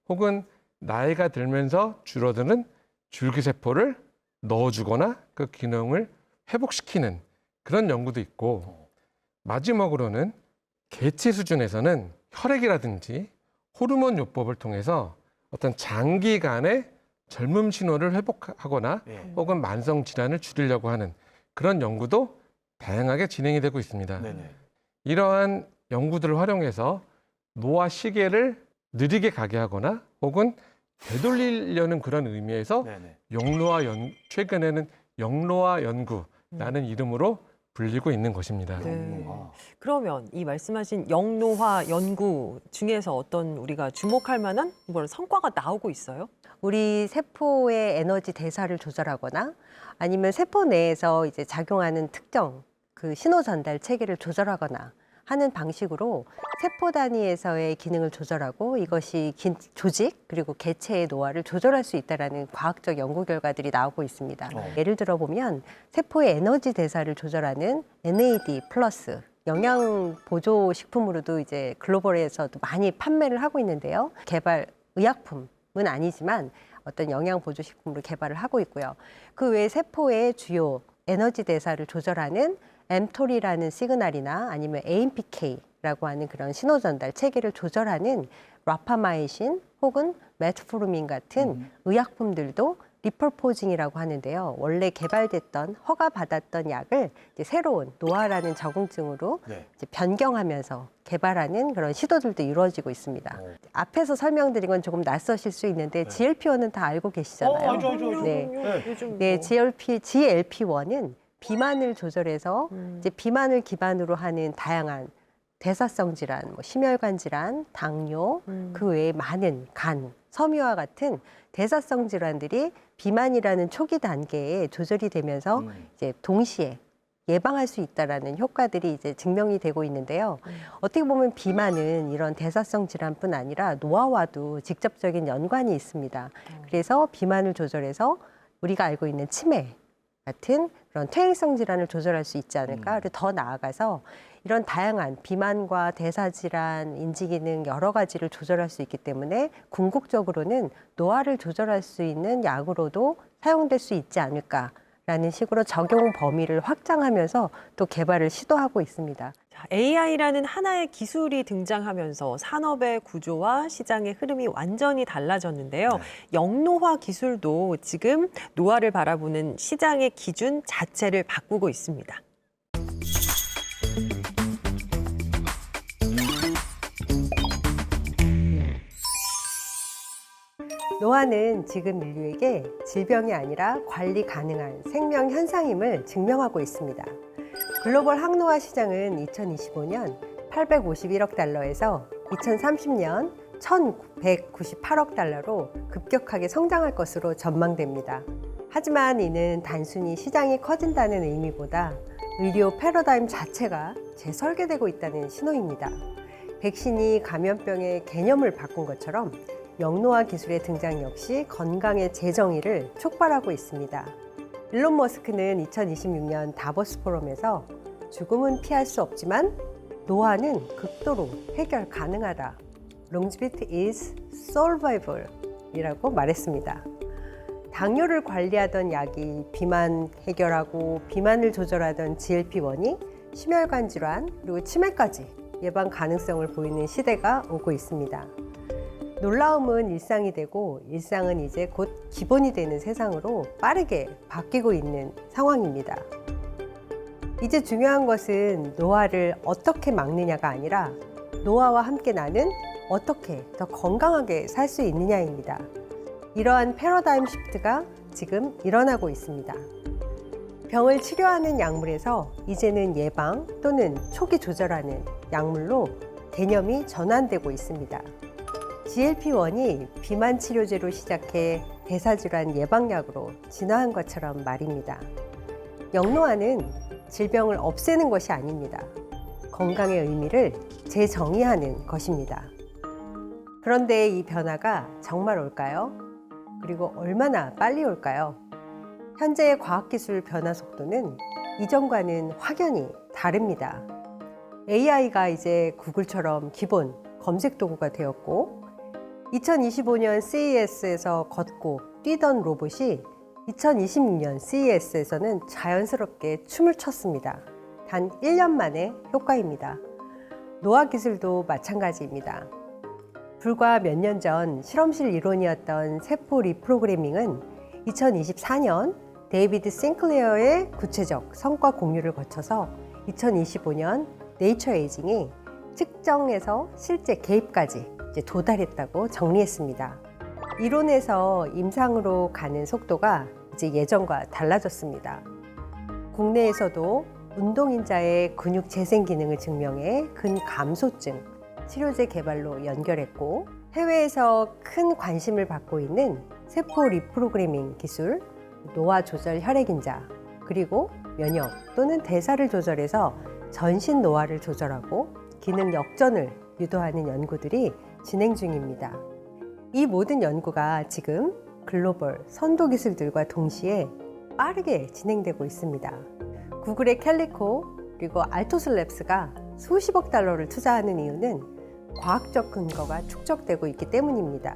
혹은 나이가 들면서 줄어드는 줄기세포를 넣어주거나 그 기능을 회복시키는 그런 연구도 있고, 마지막으로는 개체 수준에서는 혈액이라든지 호르몬 요법을 통해서 어떤 장기간의 젊음 신호를 회복하거나 예. 혹은 만성 질환을 줄이려고 하는 그런 연구도 다양하게 진행이 되고 있습니다. 네네. 이러한 연구들을 활용해서 노화 시계를 느리게 가게 하거나 혹은 되돌리려는 그런 의미에서 네네. 최근에는 영노화 연구라는 이름으로 불리고 있는 것입니다. 네. 영노화. 그러면 이 말씀하신 영노화 연구 중에서 어떤 우리가 주목할 만한 성과가 나오고 있어요? 우리 세포의 에너지 대사를 조절하거나 아니면 세포 내에서 이제 작용하는 특정 그 신호 전달 체계를 조절하거나 하는 방식으로 세포 단위에서의 기능을 조절하고 이것이 조직 그리고 개체의 노화를 조절할 수 있다라는 과학적 연구 결과들이 나오고 있습니다. 예를 들어 보면 세포의 에너지 대사를 조절하는 NAD 플러스 영양 보조 식품으로도 이제 글로벌에서도 많이 판매를 하고 있는데요. 개발 의약품은 아니지만 어떤 영양 보조 식품으로 개발을 하고 있고요. 그 외에 세포의 주요 에너지 대사를 조절하는 mTOR이라는 시그널이나 아니면 AMPK라고 하는 그런 신호 전달 체계를 조절하는 라파마이신 혹은 메트포르민 같은 의약품들도 리퍼포징이라고 하는데요. 원래 개발됐던 허가받았던 약을 이제 새로운 노화라는 적응증으로 네. 이제 변경하면서 개발하는 그런 시도들도 이루어지고 있습니다. 앞에서 설명드린 건 조금 낯서실 수 있는데 GLP-1은 다 알고 계시잖아요. 알죠. 네. 요즘 네, 뭐. GLP-1은 비만을 조절해서 이제 비만을 기반으로 하는 다양한 대사성 질환, 심혈관 질환, 당뇨, 그 외에 많은 간, 섬유와 같은 대사성 질환들이 비만이라는 초기 단계에 조절이 되면서 이제 동시에 예방할 수 있다라는 효과들이 이제 증명이 되고 있는데요. 어떻게 보면 비만은 이런 대사성 질환뿐 아니라 노화와도 직접적인 연관이 있습니다. 그래서 비만을 조절해서 우리가 알고 있는 치매 같은 그런 퇴행성 질환을 조절할 수 있지 않을까. 그리고 더 나아가서 이런 다양한 비만과 대사질환, 인지기능 여러 가지를 조절할 수 있기 때문에 궁극적으로는 노화를 조절할 수 있는 약으로도 사용될 수 있지 않을까라는 식으로 적용 범위를 확장하면서 또 개발을 시도하고 있습니다. AI라는 하나의 기술이 등장하면서 산업의 구조와 시장의 흐름이 완전히 달라졌는데요. 영노화 기술도 지금 노화를 바라보는 시장의 기준 자체를 바꾸고 있습니다. 노화는 지금 인류에게 질병이 아니라 관리 가능한 생명 현상임을 증명하고 있습니다. 글로벌 항노화 시장은 2025년 851억 달러에서 2030년 1,198억 달러로 급격하게 성장할 것으로 전망됩니다. 하지만 이는 단순히 시장이 커진다는 의미보다 의료 패러다임 자체가 재설계되고 있다는 신호입니다. 백신이 감염병의 개념을 바꾼 것처럼 영노화 기술의 등장 역시 건강의 재정의를 촉발하고 있습니다. 일론 머스크는 2026년 다보스 포럼에서 죽음은 피할 수 없지만 노화는 극도로 해결 가능하다. Longevity is solvable 이라고 말했습니다. 당뇨를 관리하던 약이 비만 해결하고 비만을 조절하던 GLP-1이 심혈관 질환 그리고 치매까지 예방 가능성을 보이는 시대가 오고 있습니다. 놀라움은 일상이 되고 일상은 이제 곧 기본이 되는 세상으로 빠르게 바뀌고 있는 상황입니다. 이제 중요한 것은 노화를 어떻게 막느냐가 아니라 노화와 함께 나는 어떻게 더 건강하게 살 수 있느냐입니다. 이러한 패러다임 시프트가 지금 일어나고 있습니다. 병을 치료하는 약물에서 이제는 예방 또는 초기 조절하는 약물로 개념이 전환되고 있습니다. GLP-1이 비만 치료제로 시작해 대사질환 예방약으로 진화한 것처럼 말입니다. 영노화는 질병을 없애는 것이 아닙니다. 건강의 의미를 재정의하는 것입니다. 그런데 이 변화가 정말 올까요? 그리고 얼마나 빨리 올까요? 현재의 과학기술 변화 속도는 이전과는 확연히 다릅니다. AI가 이제 구글처럼 기본 검색 도구가 되었고 2025년 CES에서 걷고 뛰던 로봇이 2026년 CES에서는 자연스럽게 춤을 췄습니다. 단 1년 만의 효과입니다. 노화 기술도 마찬가지입니다. 불과 몇 년 전 실험실 이론이었던 세포 리프로그래밍은 2024년 데이비드 싱클레어의 구체적 성과 공유를 거쳐서 2025년 네이처 에이징이 측정에서 실제 개입까지 이제 도달했다고 정리했습니다. 이론에서 임상으로 가는 속도가 이제 예전과 달라졌습니다. 국내에서도 운동인자의 근육 재생 기능을 증명해 근감소증 치료제 개발로 연결했고 해외에서 큰 관심을 받고 있는 세포 리프로그래밍 기술, 노화 조절 혈액인자, 그리고 면역 또는 대사를 조절해서 전신 노화를 조절하고 기능 역전을 유도하는 연구들이 진행 중입니다. 이 모든 연구가 지금 글로벌 선도 기술들과 동시에 빠르게 진행되고 있습니다. 구글의 캘리코 그리고 알토슬랩스가 수십억 달러를 투자하는 이유는 과학적 근거가 축적되고 있기 때문입니다.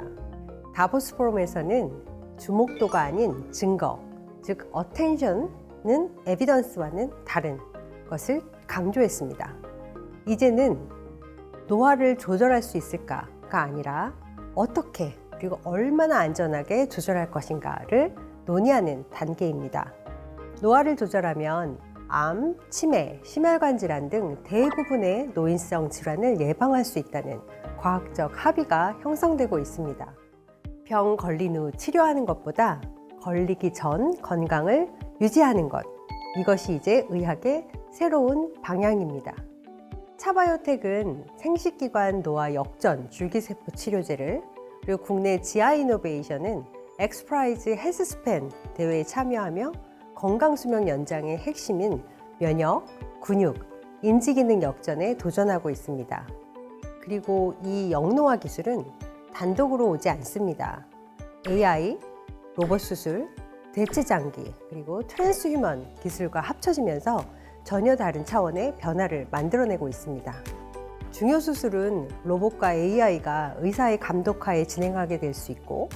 다보스 포럼에서는 주목도가 아닌 증거, 즉 attention은 에비던스와는 다른 것을 강조했습니다. 이제는 노화를 조절할 수 있을까가 아니라 어떻게 그리고 얼마나 안전하게 조절할 것인가를 논의하는 단계입니다. 노화를 조절하면 암, 치매, 심혈관 질환 등 대부분의 노인성 질환을 예방할 수 있다는 과학적 합의가 형성되고 있습니다. 병 걸린 후 치료하는 것보다 걸리기 전 건강을 유지하는 것, 이것이 이제 의학의 새로운 방향입니다. 차바이오텍은 생식기관 노화 역전 줄기세포 치료제를, 그리고 국내 지아이노베이션은 엑스프라이즈 헬스스팬 대회에 참여하며 건강수명 연장의 핵심인 면역, 근육, 인지기능 역전에 도전하고 있습니다. 그리고 이 영노화 기술은 단독으로 오지 않습니다. AI, 로봇 수술, 대체장기, 그리고 트랜스휴먼 기술과 합쳐지면서 전혀 다른 차원의 변화를 만들어내고 있습니다. 중요 수술은 로봇과 AI가 의사의 감독하에 진행하게 될 수 있고,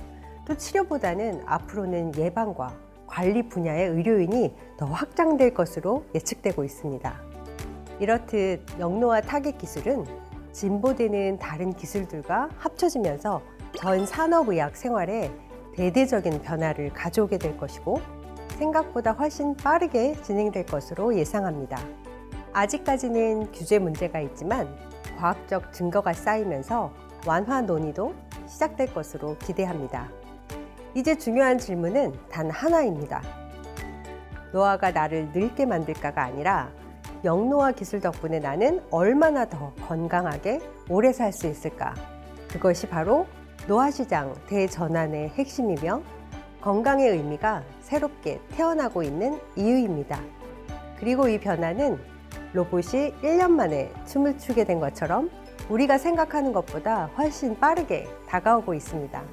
또 치료보다는 앞으로는 예방과 관리 분야의 의료인이 더 확장될 것으로 예측되고 있습니다. 이렇듯 영노화 타겟 기술은 진보되는 다른 기술들과 합쳐지면서 전 산업의학 생활에 대대적인 변화를 가져오게 될 것이고, 생각보다 훨씬 빠르게 진행될 것으로 예상합니다. 아직까지는 규제 문제가 있지만 과학적 증거가 쌓이면서 완화 논의도 시작될 것으로 기대합니다. 이제 중요한 질문은 단 하나입니다. 노화가 나를 늙게 만들까가 아니라 영노화 기술 덕분에 나는 얼마나 더 건강하게 오래 살 수 있을까? 그것이 바로 노화시장 대전환의 핵심이며 건강의 의미가 새롭게 태어나고 있는 이유입니다. 그리고 이 변화는 로봇이 1년 만에 춤을 추게 된 것처럼 우리가 생각하는 것보다 훨씬 빠르게 다가오고 있습니다.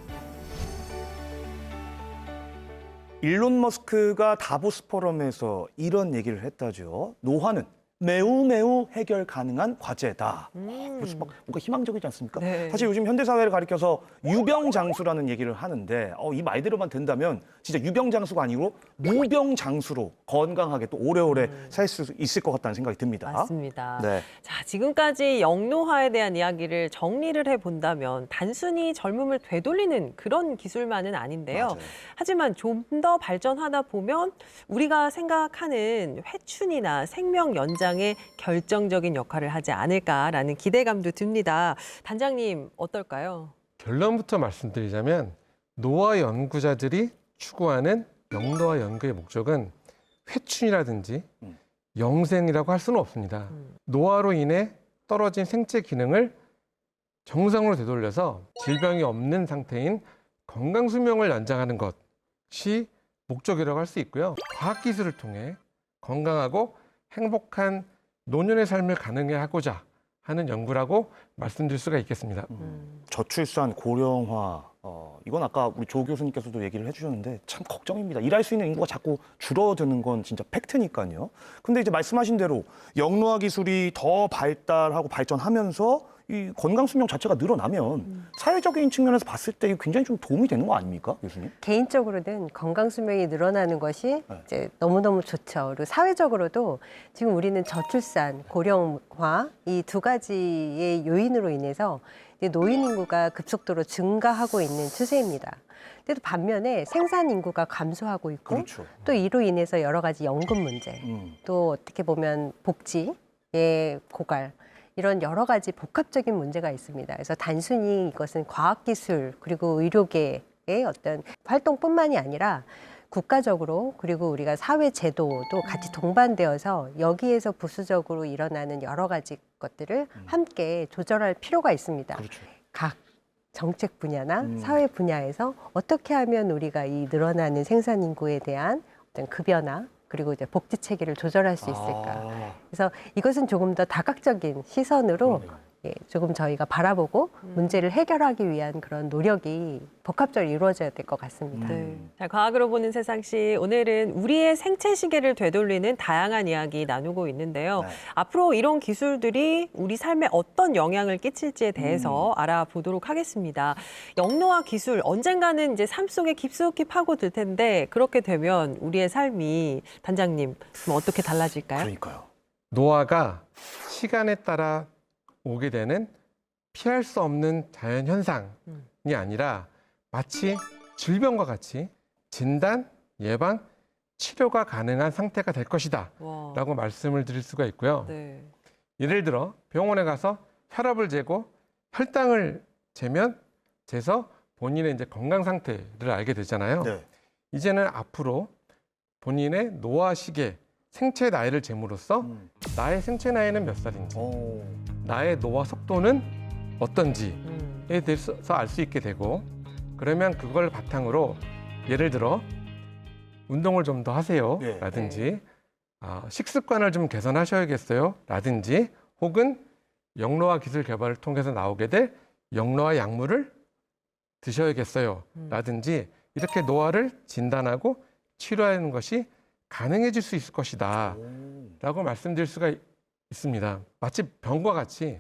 일론 머스크가 다보스 포럼에서 이런 얘기를 했다죠. 노화는 매우 해결 가능한 과제다. 그래서 막 뭔가 희망적이지 않습니까? 네. 사실 요즘 현대사회를 가리켜서 유병장수라는 얘기를 하는데 이 말대로만 된다면 진짜 유병장수가 아니고 무병장수로 건강하게 또 오래오래 살 수 있을 것 같다는 생각이 듭니다. 맞습니다. 네. 자, 지금까지 영노화에 대한 이야기를 정리를 해본다면 단순히 젊음을 되돌리는 그런 기술만은 아닌데요. 맞아요. 하지만 좀 더 발전하다 보면 우리가 생각하는 회춘이나 생명 연장에 결정적인 역할을 하지 않을까라는 기대감도 듭니다. 단장님, 어떨까요? 결론부터 말씀드리자면 노화 연구자들이 추구하는 영노화 연구의 목적은 회춘이라든지 영생이라고 할 수는 없습니다. 노화로 인해 떨어진 생체 기능을 정상으로 되돌려서 질병이 없는 상태인 건강 수명을 연장하는 것이 목적이라고 할 수 있고요. 과학기술을 통해 건강하고 행복한 노년의 삶을 가능해 하고자 하는 연구라고 말씀드릴 수가 있겠습니다. 저출산, 고령화, 이건 아까 우리 조 교수님께서도 얘기를 해주셨는데 참 걱정입니다. 일할 수 있는 인구가 자꾸 줄어드는 건 진짜 팩트니까요. 근데 이제 말씀하신 대로 영노화 기술이 더 발달하고 발전하면서 이 건강 수명 자체가 늘어나면 사회적인 측면에서 봤을 때 굉장히 좀 도움이 되는 거 아닙니까, 교수님? 개인적으로는 건강 수명이 늘어나는 것이 이제 너무너무 좋죠. 그리고 사회적으로도 지금 우리는 저출산, 고령화 이 두 가지의 요인으로 인해서 이제 노인 인구가 급속도로 증가하고 있는 추세입니다. 근데 또 반면에 생산 인구가 감소하고 있고 그렇죠. 또 이로 인해서 여러 가지 연금 문제, 또 어떻게 보면 복지의 고갈, 이런 여러 가지 복합적인 문제가 있습니다. 그래서 단순히 이것은 과학기술 그리고 의료계의 어떤 활동뿐만이 아니라 국가적으로 그리고 우리가 사회 제도도 같이 동반되어서 여기에서 부수적으로 일어나는 여러 가지 것들을 함께 조절할 필요가 있습니다. 그렇죠. 각 정책 분야나 사회 분야에서 어떻게 하면 우리가 이 늘어나는 생산 인구에 대한 어떤 급여나 그리고 이제 복지 체계를 조절할 수 있을까. 그래서 이것은 조금 더 다각적인 시선으로 조금 저희가 바라보고 문제를 해결하기 위한 그런 노력이 복합적으로 이루어져야 될 것 같습니다. 네. 자, 과학으로 보는 세상시 오늘은 우리의 생체 시계를 되돌리는 다양한 이야기 나누고 있는데요. 네. 앞으로 이런 기술들이 우리 삶에 어떤 영향을 끼칠지에 대해서 알아보도록 하겠습니다. 영노화 기술 언젠가는 이제 삶 속에 깊숙이 파고들 텐데 그렇게 되면 우리의 삶이 단장님 그럼 어떻게 달라질까요? 그러니까요. 노화가 시간에 따라 오게 되는 피할 수 없는 자연 현상이 아니라 마치 질병과 같이 진단, 예방, 치료가 가능한 상태가 될 것이다 와. 라고 말씀을 드릴 수가 있고요. 네. 예를 들어 병원에 가서 혈압을 재고 혈당을 재서 본인의 이제 건강 상태를 알게 되잖아요. 네. 이제는 앞으로 본인의 노화 시계 생체 나이를 잴으로써 나의 생체 나이는 몇 살인지, 나의 노화 속도는 어떤지에 대해서 알 수 있게 되고, 그러면 그걸 바탕으로 예를 들어 운동을 좀 더 하세요 네. 라든지 식습관을 좀 개선하셔야겠어요 라든지, 혹은 영노화 기술 개발을 통해서 나오게 될 영노화 약물을 드셔야겠어요 라든지, 이렇게 노화를 진단하고 치료하는 것이 가능해질 수 있을 것이다 라고 말씀드릴 수가 있습니다. 마치 병과 같이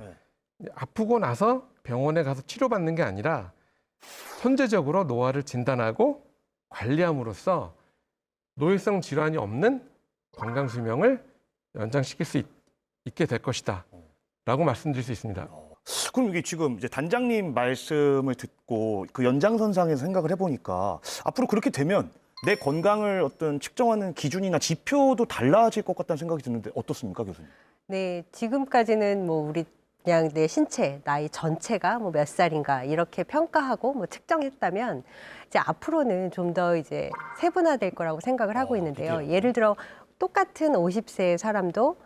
아프고 나서 병원에 가서 치료받는 게 아니라 선제적으로 노화를 진단하고 관리함으로써 노회성 질환이 없는 건강 수명을 연장시킬 수 있게 될 것이다 라고 말씀드릴 수 있습니다. 그럼 이게 지금 이제 단장님 말씀을 듣고 그 연장선상에서 생각을 해보니까 앞으로 그렇게 되면 내 건강을 어떤 측정하는 기준이나 지표도 달라질 것 같다는 생각이 드는데 어떻습니까, 교수님? 네, 지금까지는 뭐 우리 그냥 내 신체, 나이 전체가 뭐 몇 살인가 이렇게 평가하고 뭐 측정했다면, 이제 앞으로는 좀 더 이제 세분화될 거라고 생각을 하고 있는데요. 예를 들어 똑같은 50세의 사람도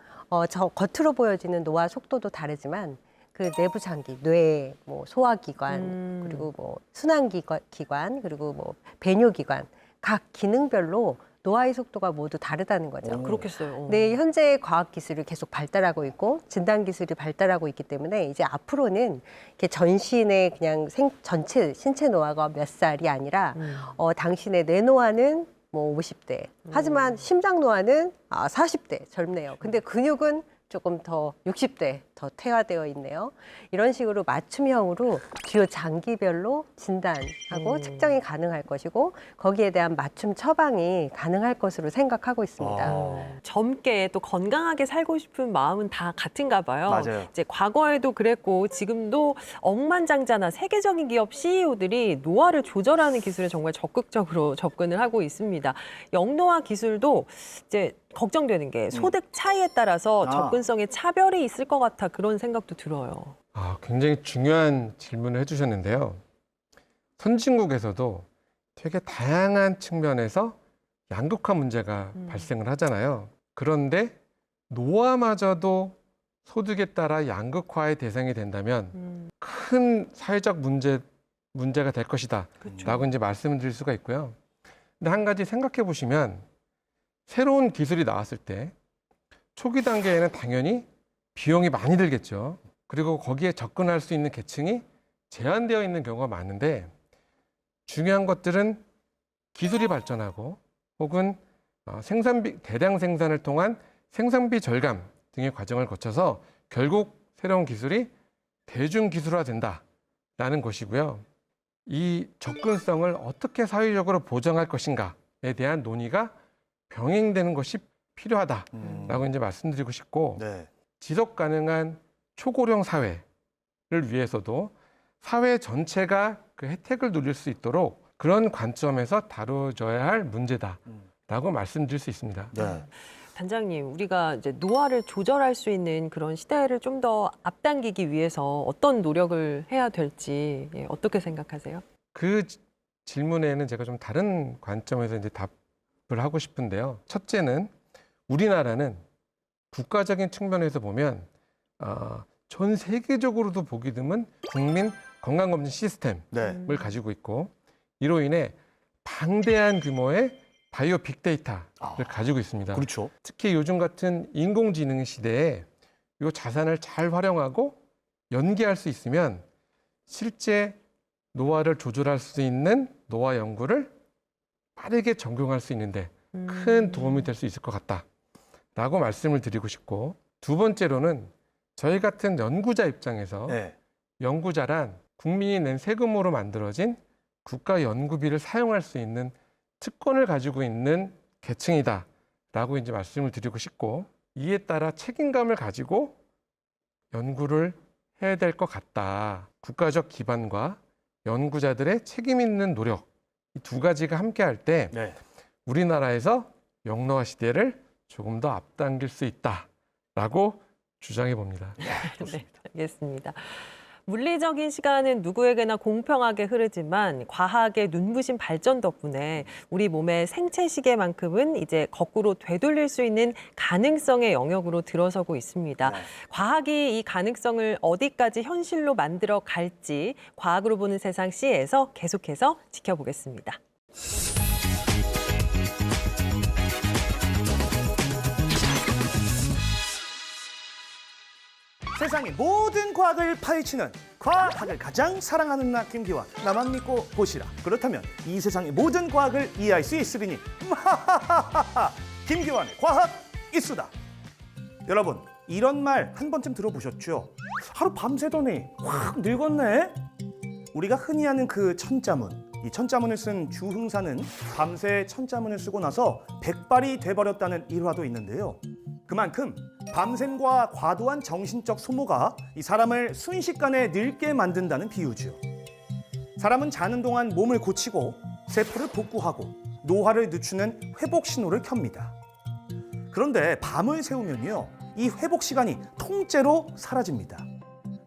저 겉으로 보여지는 노화 속도도 다르지만 그 내부 장기, 뇌, 뭐 소화기관, 그리고 뭐 순환기관, 그리고 뭐 배뇨기관, 각 기능별로 노화의 속도가 모두 다르다는 거죠. 그렇겠어요. 네, 현재 과학 기술이 계속 발달하고 있고 진단 기술이 발달하고 있기 때문에 이제 앞으로는 이렇게 전신의 그냥 전체 신체 노화가 몇 살이 아니라 당신의 뇌 노화는 뭐 50대. 하지만 심장 노화는 40대 젊네요. 근데 근육은 조금 더 60대 더 퇴화되어 있네요. 이런 식으로 맞춤형으로 주요 장기별로 진단하고 측정이 가능할 것이고, 거기에 대한 맞춤 처방이 가능할 것으로 생각하고 있습니다. 젊게 또 건강하게 살고 싶은 마음은 다 같은가 봐요. 맞아요. 이제 과거에도 그랬고 지금도 억만장자나 세계적인 기업 CEO들이 노화를 조절하는 기술에 정말 적극적으로 접근을 하고 있습니다. 영노화 기술도 이제 걱정되는 게 소득 차이에 따라서 접근성에 차별이 있을 것 같아, 그런 생각도 들어요. 굉장히 중요한 질문을 해주셨는데요. 선진국에서도 되게 다양한 측면에서 양극화 문제가 발생을 하잖아요. 그런데 노화마저도 소득에 따라 양극화의 대상이 된다면 큰 사회적 문제가 될 것이다 라고 이제 말씀을 드릴 수가 있고요. 근데 한 가지 생각해 보시면, 새로운 기술이 나왔을 때 초기 단계에는 당연히 비용이 많이 들겠죠. 그리고 거기에 접근할 수 있는 계층이 제한되어 있는 경우가 많은데, 중요한 것들은 기술이 발전하고 혹은 생산비 대량 생산을 통한 생산비 절감 등의 과정을 거쳐서 결국 새로운 기술이 대중기술화 된다라는 것이고요. 이 접근성을 어떻게 사회적으로 보장할 것인가에 대한 논의가 병행되는 것이 필요하다라고 이제 말씀드리고 싶고, 네. 지속 가능한 초고령 사회를 위해서도 사회 전체가 그 혜택을 누릴 수 있도록 그런 관점에서 다뤄져야 할 문제다라고 말씀드릴 수 있습니다. 네. 단장님, 우리가 이제 노화를 조절할 수 있는 그런 시대를 좀 더 앞당기기 위해서 어떤 노력을 해야 될지 어떻게 생각하세요? 그 질문에는 제가 좀 다른 관점에서 이제 답을 하고 싶은데요. 첫째는 우리나라는 국가적인 측면에서 보면 전 세계적으로도 보기 드문 국민 건강검진 시스템을 네. 가지고 있고, 이로 인해 방대한 규모의 바이오 빅데이터를 가지고 있습니다. 그렇죠. 특히 요즘 같은 인공지능 시대에 이 자산을 잘 활용하고 연계할 수 있으면 실제 노화를 조절할 수 있는 노화 연구를 빠르게 적용할 수 있는데 큰 도움이 될 수 있을 것 같다라고 말씀을 드리고 싶고, 두 번째로는 저희 같은 연구자 입장에서 네. 연구자란 국민이 낸 세금으로 만들어진 국가 연구비를 사용할 수 있는 특권을 가지고 있는 계층이다라고 이제 말씀을 드리고 싶고, 이에 따라 책임감을 가지고 연구를 해야 될 것 같다. 국가적 기반과 연구자들의 책임 있는 노력, 이 두 가지가 함께 할 때 네. 우리나라에서 영노화 시대를 조금 더 앞당길 수 있다라고 주장해 봅니다. 네, 알겠습니다. 물리적인 시간은 누구에게나 공평하게 흐르지만 과학의 눈부신 발전 덕분에 우리 몸의 생체 시계만큼은 이제 거꾸로 되돌릴 수 있는 가능성의 영역으로 들어서고 있습니다. 과학이 이 가능성을 어디까지 현실로 만들어 갈지 과학으로 보는 세상 C에서 계속해서 지켜보겠습니다. 세상의 모든 과학을 파헤치는 과학을 가장 사랑하는 나 김기환. 나만 믿고 보시라. 그렇다면 이 세상의 모든 과학을 이해할 수 있으리니 김기환의 과학 이수다. 여러분, 이런 말 한 번쯤 들어보셨죠? 하루 밤새더니 확 늙었네. 우리가 흔히 하는 그 천자문, 이 천자문을 쓴 주흥사는 밤새 천자문을 쓰고 나서 백발이 돼버렸다는 일화도 있는데요. 그만큼 밤샘과 과도한 정신적 소모가 이 사람을 순식간에 늙게 만든다는 비유죠. 사람은 자는 동안 몸을 고치고 세포를 복구하고 노화를 늦추는 회복 신호를 켭니다. 그런데 밤을 새우면요, 이 회복 시간이 통째로 사라집니다.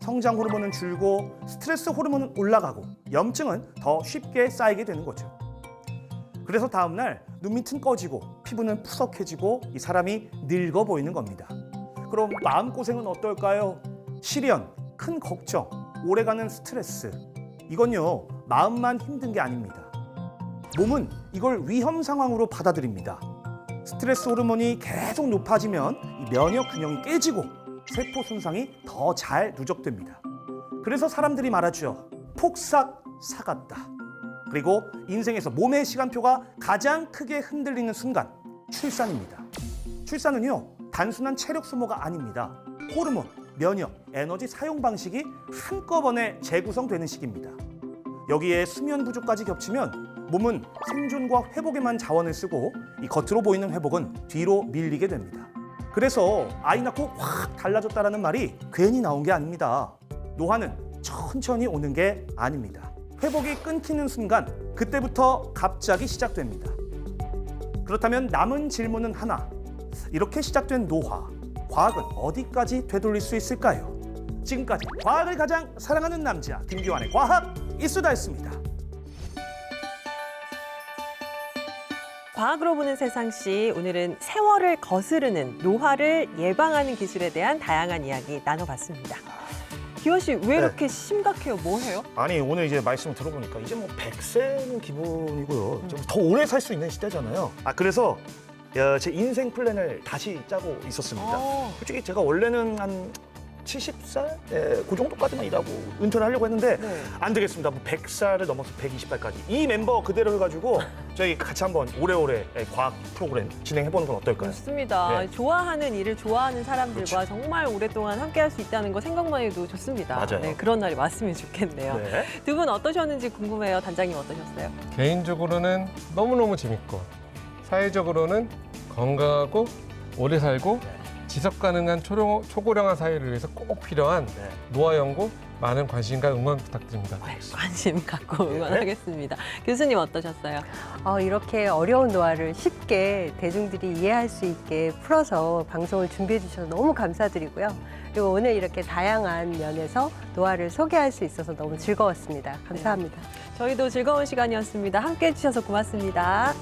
성장 호르몬은 줄고 스트레스 호르몬은 올라가고 염증은 더 쉽게 쌓이게 되는 거죠. 그래서 다음날 눈밑은 꺼지고 피부는 푸석해지고 이 사람이 늙어 보이는 겁니다. 그럼 마음고생은 어떨까요? 시련, 큰 걱정, 오래가는 스트레스. 이건요, 마음만 힘든 게 아닙니다. 몸은 이걸 위험 상황으로 받아들입니다. 스트레스 호르몬이 계속 높아지면 이 면역 균형이 깨지고 세포 손상이 더 잘 누적됩니다. 그래서 사람들이 말하죠. 폭삭 사갔다. 그리고 인생에서 몸의 시간표가 가장 크게 흔들리는 순간, 출산입니다. 출산은요, 단순한 체력 소모가 아닙니다. 호르몬, 면역, 에너지 사용 방식이 한꺼번에 재구성되는 시기입니다. 여기에 수면 부족까지 겹치면 몸은 생존과 회복에만 자원을 쓰고 이 겉으로 보이는 회복은 뒤로 밀리게 됩니다. 그래서 아이 낳고 확 달라졌다라는 말이 괜히 나온 게 아닙니다. 노화는 천천히 오는 게 아닙니다. 회복이 끊기는 순간, 그때부터 갑자기 시작됩니다. 그렇다면 남은 질문은 하나. 이렇게 시작된 노화, 과학은 어디까지 되돌릴 수 있을까요? 지금까지 과학을 가장 사랑하는 남자 김기환의 과학 이수다였습니다. 과학으로 보는 세상 씨, 오늘은 세월을 거스르는 노화를 예방하는 기술에 대한 다양한 이야기 나눠봤습니다. 기환 씨, 왜 이렇게 심각해요? 뭐해요? 아니, 오늘 이제 말씀 들어보니까 이제 뭐 100세는 기본이고요. 좀 더 오래 살 수 있는 시대잖아요. 그래서 제 인생 플랜을 다시 짜고 있었습니다. 솔직히 제가 원래는 한 70살? 그 정도까지만 일하고 은퇴를 하려고 했는데 안 되겠습니다. 뭐 100살을 넘어서 120살까지. 이 멤버 그대로 해가지고 저희 같이 한번 오래오래 과학 프로그램 진행해보는 건 어떨까요? 좋습니다. 네. 좋아하는 일을 좋아하는 사람들과 정말 오랫동안 함께할 수 있다는 거 생각만 해도 좋습니다. 맞아요. 네, 그런 날이 왔으면 좋겠네요. 네. 두 분 어떠셨는지 궁금해요. 단장님 어떠셨어요? 개인적으로는 너무너무 재밌고 사회적으로는 건강하고 오래 살고 지속 가능한 초고령화 사회를 위해서 꼭 필요한 노화 연구 많은 관심과 응원 부탁드립니다. 관심 갖고 응원하겠습니다. 교수님 어떠셨어요? 이렇게 어려운 노화를 쉽게 대중들이 이해할 수 있게 풀어서 방송을 준비해 주셔서 너무 감사드리고요. 그리고 오늘 이렇게 다양한 면에서 노화를 소개할 수 있어서 너무 즐거웠습니다. 감사합니다. 저희도 즐거운 시간이었습니다. 함께해 주셔서 고맙습니다.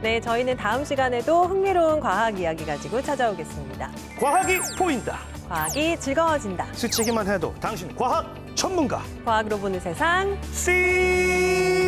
네, 저희는 다음 시간에도 흥미로운 과학 이야기 가지고 찾아오겠습니다. 과학이 보인다. 과학이 즐거워진다. 스치기만 해도 당신 과학 전문가. 과학으로 보는 세상. See